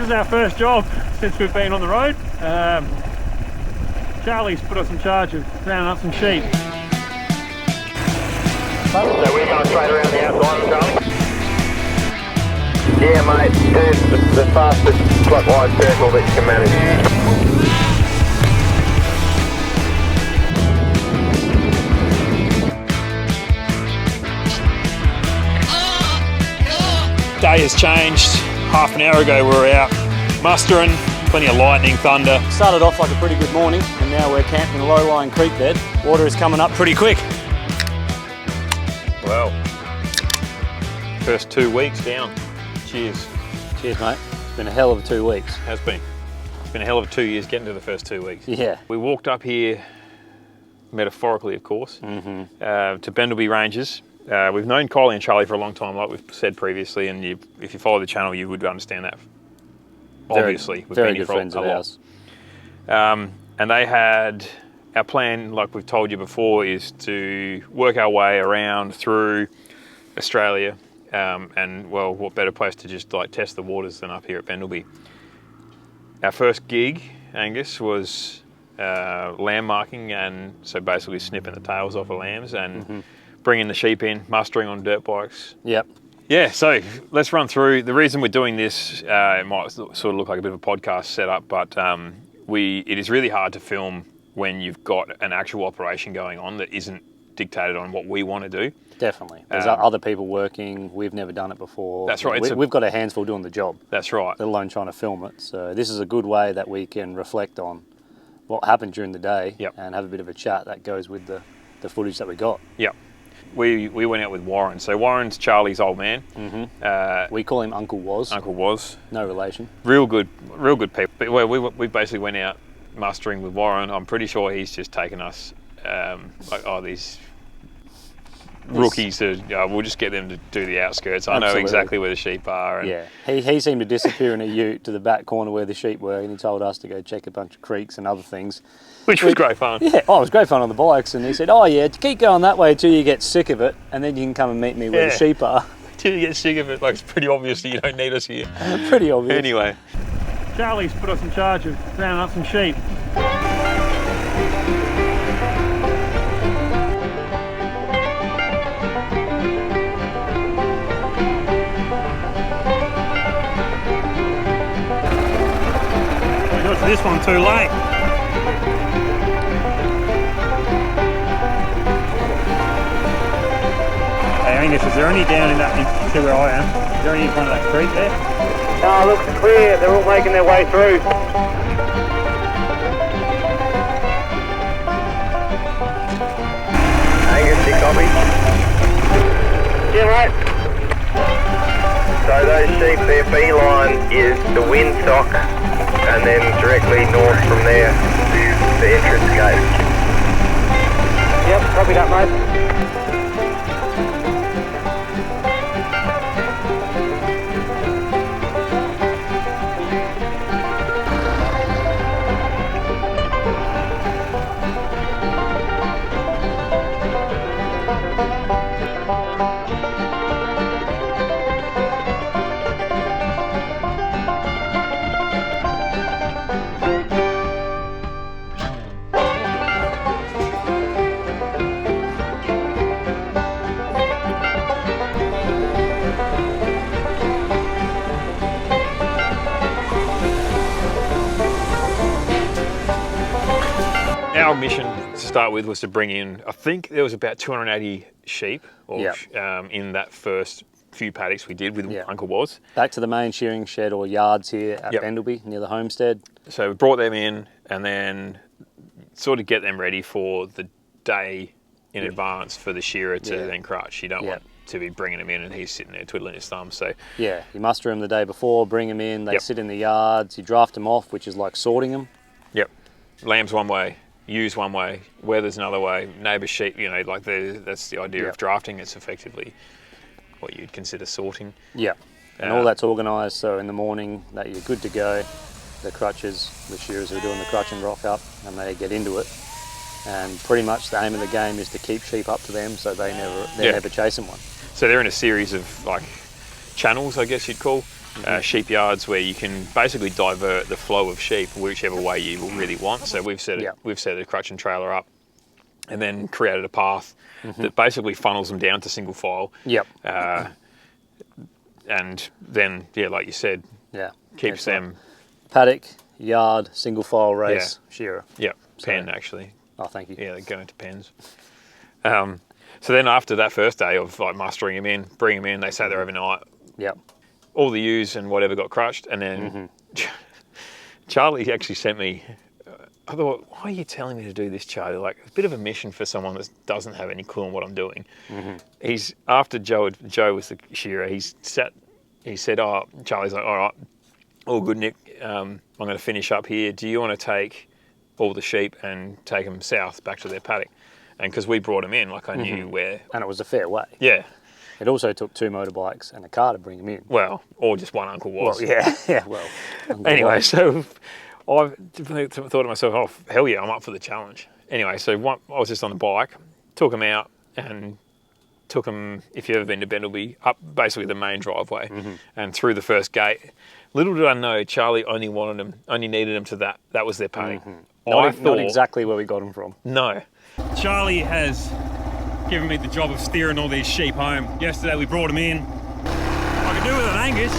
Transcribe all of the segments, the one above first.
is our first job since we've been on the road. Charlie's put us in charge of rounding up some sheep. So we're going straight around the outside, Charlie? Yeah, mate. It's the fastest clockwise circle that you can manage. Day has changed. Half an hour ago we were out mustering, plenty of lightning, thunder. Started off like a pretty good morning, and now we're camped in a low-lying creek bed. Water is coming up pretty quick. Well, first 2 weeks down. Cheers. Cheers, mate. It's been a hell of 2 weeks. Has been. It's been a hell of 2 years getting to the first 2 weeks. Yeah. We walked up here, metaphorically of course, to Bendelby Ranges. We've known Kylie and Charlie for a long time, like we've said previously, and if you follow the channel, you would understand that. Obviously, we've very been here good for friends a of lot. ours. And they had, our plan, like we've told you before, is to work our way around through Australia, and well, what better place to just like test the waters than up here at Bendelby. Our first gig, Angus, was lamb marking, and so basically snipping the tails off of lambs and bringing the sheep in, mustering on dirt bikes. Yep. Yeah, so let's run through. The reason we're doing this, it might sort of look like a bit of a podcast setup, but it is really hard to film when you've got an actual operation going on that isn't dictated on what we want to do. Definitely. There's other people working. We've never done it before. That's right. We've got our hands full doing the job. That's right. Let alone trying to film it. So this is a good way that we can reflect on what happened during the day and have a bit of a chat that goes with the footage that we got. Yep. We went out with Warren. So Warren's Charlie's old man. We call him Uncle Was. Uncle Was. No relation. Real good people. But we basically went out mustering with Warren. I'm pretty sure he's just taken us these rookies we'll just get them to do the outskirts. I know exactly where the sheep are. And he seemed to disappear in a ute to the back corner where the sheep were, and he told us to go check a bunch of creeks and other things. Which was great fun. Yeah, it was great fun on the bikes, and he said, oh yeah, keep going that way until you get sick of it, and then you can come and meet me where the sheep are. Till you get sick of it, like it's pretty obvious that you don't need us here. Pretty obvious. Anyway. Charlie's put us in charge of rounding up some sheep. This one too late. Hey Angus, is there any down in that, see where I am? Is there any in front of that creek there? No, looks clear. They're all making their way through. Angus, you copy? Yeah, mate. So those sheep, their beeline is the windsock, and then directly north from there, the entrance gate. Yep, copy that, mate. Our mission to start with was to bring in, I think there was about 280 sheep in that first few paddocks we did with Uncle Was. Back to the main shearing shed or yards here at Bendelby near the homestead. So we brought them in and then sort of get them ready for the day in advance for the shearer to then crutch. You don't want to be bringing him in and he's sitting there twiddling his thumbs. So yeah, you muster them the day before, bring them in, they sit in the yards, you draft them off, which is like sorting them. Yep. Lambs one way, ewes one way, weather's another way, neighbour's sheep, like that's the idea of drafting. It's effectively what you'd consider sorting. Yeah, and all that's organised, so in the morning that you're good to go, the crutches, the shearers are doing the crutch and rock up and they get into it. And pretty much the aim of the game is to keep sheep up to them so they're never chasing one. So they're in a series of like channels, I guess you'd call. sheep yards where you can basically divert the flow of sheep whichever way you really want. So we've set the crutch and trailer up, and then created a path that basically funnels them down to single file. Yep. And then, like you said, keeps them paddock, yard, single file race, shearer. Yep. Pen actually. Oh, thank you. Yeah, they go into pens. So then after that first day of like mustering them in, bring them in, they sat there overnight. Yep. All the ewes and whatever got crutched, and then Charlie actually sent me. I thought, why are you telling me to do this, Charlie? Like, a bit of a mission for someone that doesn't have any clue on what I'm doing. He's after Joe was the shearer. He said, "Oh, Charlie's like, all right, all good, Nick. I'm going to finish up here. Do you want to take all the sheep and take them south back to their paddock?" And because we brought them in, like I knew where. And it was a fair way. Yeah. It also took 2 motorbikes and a car to bring them in. Well, or just one Uncle Was. Well, well. Anyway, so I thought to myself, oh, hell yeah, I'm up for the challenge. Anyway, so I was just on the bike, took them out and took them, if you've ever been to Bendelby, up basically the main driveway and through the first gate. Little did I know, Charlie only needed them to that. That was their paddock. Not exactly where we got them from. No. Charlie has given me the job of steering all these sheep home. Yesterday we brought them in. I could do with an Angus.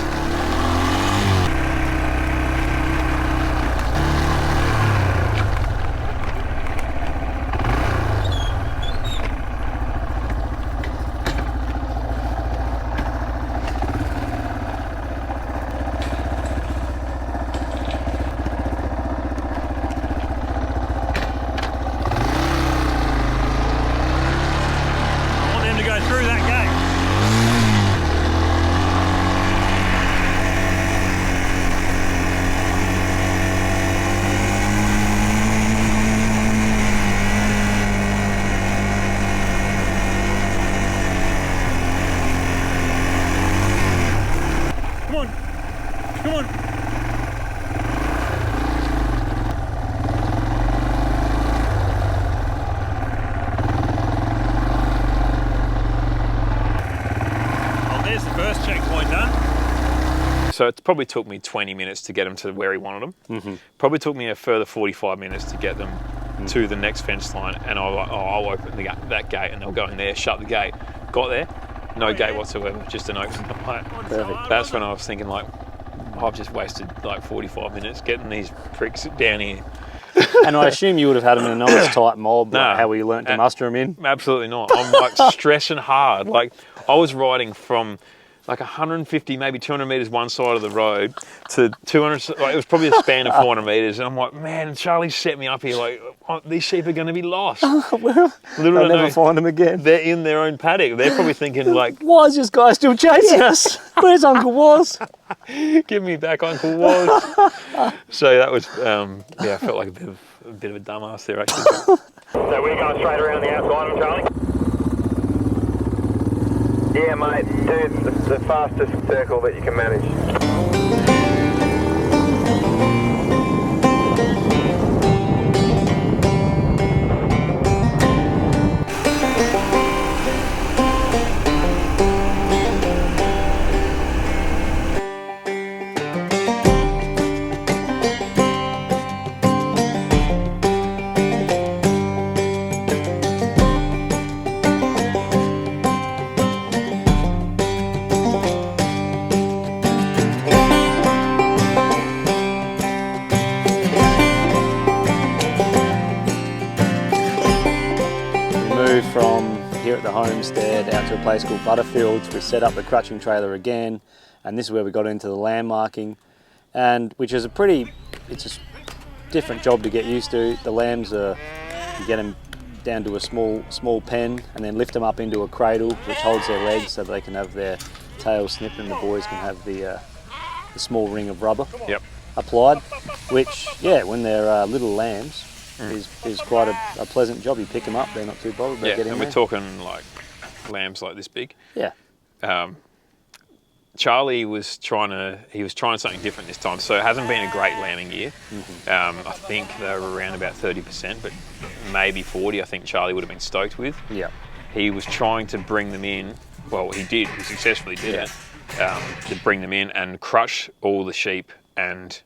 Come on. Well, there's the first checkpoint done. So it probably took me 20 minutes to get them to where he wanted them. Probably took me a further 45 minutes to get them to the next fence line. And I was like, oh, I'll open that gate, and they'll go in there, shut the gate. Got there, no gate whatsoever, just an open. Perfect. That's when I was thinking, like, I've just wasted like 45 minutes getting these pricks down here. And I assume you would have had them in a nice tight mob, like how we learnt to muster them in? Absolutely not. I'm like stressing hard. Like, I was riding from like 150, maybe 200 metres one side of the road to 200, like, it was probably a span of 400 metres. And I'm like, man, Charlie set me up here, like, oh, these sheep are going to be lost. Well, they'll never find them again. They're in their own paddock. They're probably thinking like, why is this guy still chasing us? Where's Uncle Was? give me back Uncle Was. So that was, I felt like a bit of a dumbass there, actually. So we're going straight around the outside of them, Charlie? Yeah, mate, do the fastest circle that you can manage. From here at the homestead out to a place called Butterfields. We set up the crutching trailer again, and this is where we got into the landmarking, and which is it's a different job to get used to. The lambs you get them down to a small pen and then lift them up into a cradle which holds their legs so they can have their tails snipped, and the boys can have the small ring of rubber applied, which when they're little lambs is quite a pleasant job. You pick them up, they're not too bothered. They get in and there. we're talking like lambs like this big. Yeah. Charlie was trying something different this time, so it hasn't been a great lambing year. I think they were around about 30%, but maybe 40. I think Charlie would have been stoked with. Yeah. He was trying to bring them in. Well, he did. He successfully did it. to bring them in and crutch all the sheep and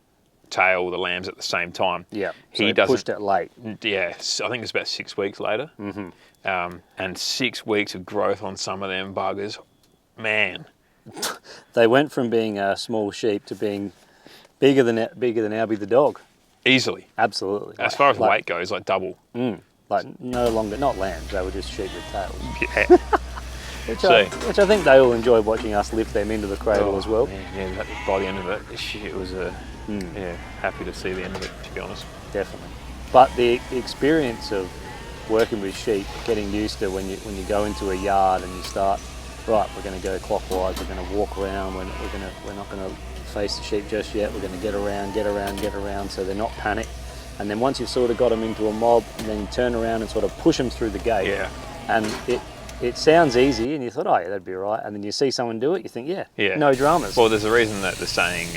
tail the lambs at the same time. Yeah, he so pushed it late. Yeah, I think it's about 6 weeks later. And 6 weeks of growth on some of them buggers, man. They went from being a small sheep to being bigger than Albie the dog. Easily. Absolutely. As far as weight goes, like double. Like no longer, not lambs, they were just sheep with tails. Yeah. Which I think they all enjoyed watching us lift them into the cradle as well. Yeah, by the end of it, it was yeah, happy to see the end of it, to be honest. Definitely. But the experience of working with sheep, getting used to when you go into a yard and you start, right, we're going to go clockwise, we're going to walk around, we're not going to face the sheep just yet, we're going to get around, so they're not panicked. And then once you've sort of got them into a mob, and then you turn around and sort of push them through the gate. Yeah. And it sounds easy, and you thought, oh yeah, that'd be all right. And then you see someone do it, you think, yeah. No dramas. Well, there's a reason that the saying,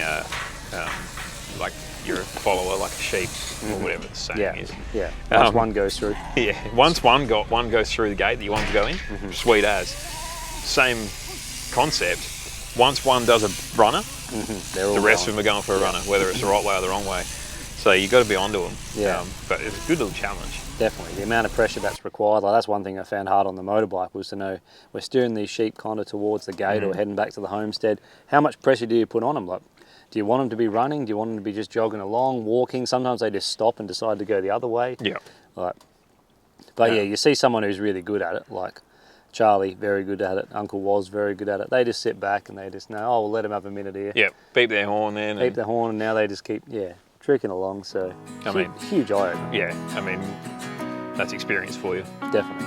like, you're a follower like a sheep, or whatever the saying is. Yeah. Once one goes through. Yeah. Once one goes through the gate that you want to go in, sweet as. Same concept. Once one does a runner, the rest of them are going for a runner, whether it's the right way or the wrong way. So you've got to be onto them. Yeah. But it's a good little challenge. Definitely. The amount of pressure that's required, like that's one thing I found hard on the motorbike, was to know we're steering these sheep kind of towards the gate or heading back to the homestead. How much pressure do you put on them? Like, do you want them to be running? Do you want them to be just jogging along, walking? Sometimes they just stop and decide to go the other way. Yeah. But yeah, you see someone who's really good at it, like Charlie, very good at it. Uncle was very good at it. They just sit back and they just know, oh, we'll let them have a minute here. Yeah, beep their horn then. Beep their horn, and now they just keep, tricking along. So, I mean, huge eye opener. Yeah, I mean, that's experience for you. Definitely.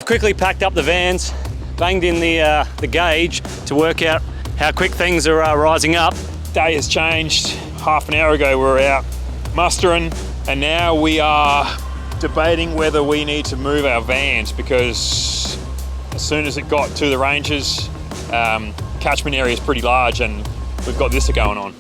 Quickly packed up the vans, banged in the gauge to work out how quick things are rising up. Day has changed. Half an hour ago we were out mustering, and now we are debating whether we need to move our vans, because as soon as it got to the ranges, catchment area is pretty large and we've got this going on.